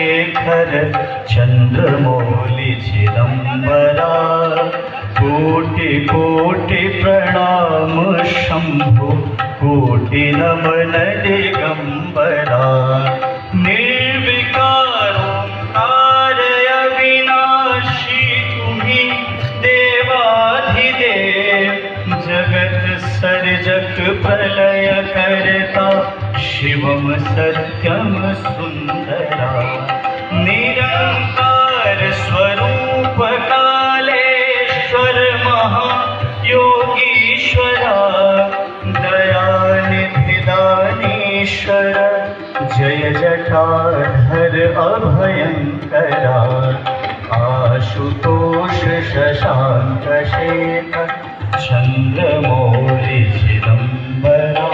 शेखर चंद्रमौली चिदंबरा कोटि कोटि प्रणाम शंभु कोटि नमन दिगंबरा निर्विकार ओंकार अविनाशी तुम्ही देवाधिदेव जगत सर्जक प्रलय करता शिवम सत्यम सुंदरा निरंकार स्वरूप कालेश्वर महायोगीश्वरा दयानिधि दानीश्वर जय जटाधर अभयंकरा आशुतोष शशांक शेखर चंद्रमौली चिदंबरा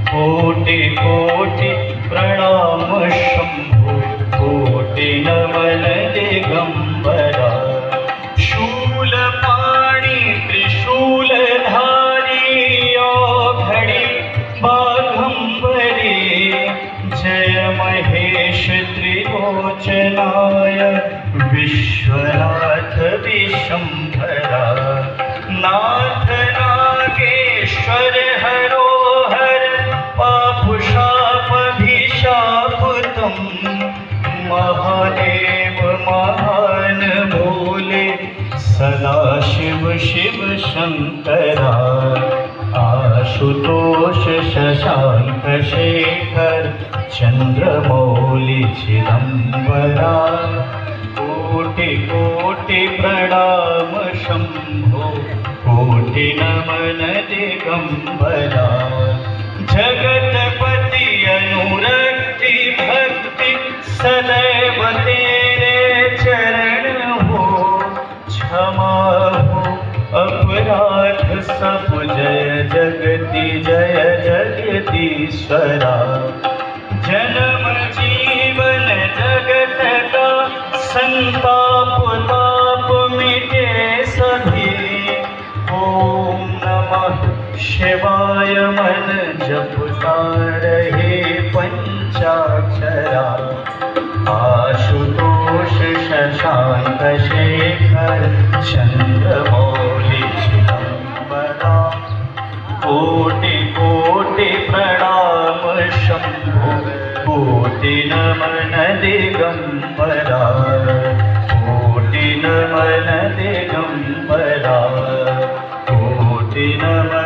कोटि कोटि प्रणाम शंभु कोटि नमन दिगंबरा शूलपाणि त्रिशूलधारी औघड़ी बाघंबरी जय महेश त्रिलोचनाय विश्वनाथ विशंभरा नाथ नागेश्वर हरो हर पापुशापभिशापुतं महादेव महान बोले सदाशिव शिव शंकरा आशुतोष शशांक शेखर चंद्रमौली चिदंबरा कोटि कोटि प्रणाम शंभो कोटि नमन दिगंबरा जगतपति अनुरक्ति भक्ति सदैव तेरे चरण हो क्षमा हो अपराध सब जय जगति जय जगदीश्वरा जन्म जीवन जगत का संताप ताप मिटे सभी ओम नमः शिवाय मन जपता रहे पंचाक्षरा आशुतोष शशांक शेखर चंद्रमौली चिदंबरा कोटि कोटि प्रणाम शंभु कोटि नमन दिगंबरा कोटि नमन दिगंबरा कोटि नमन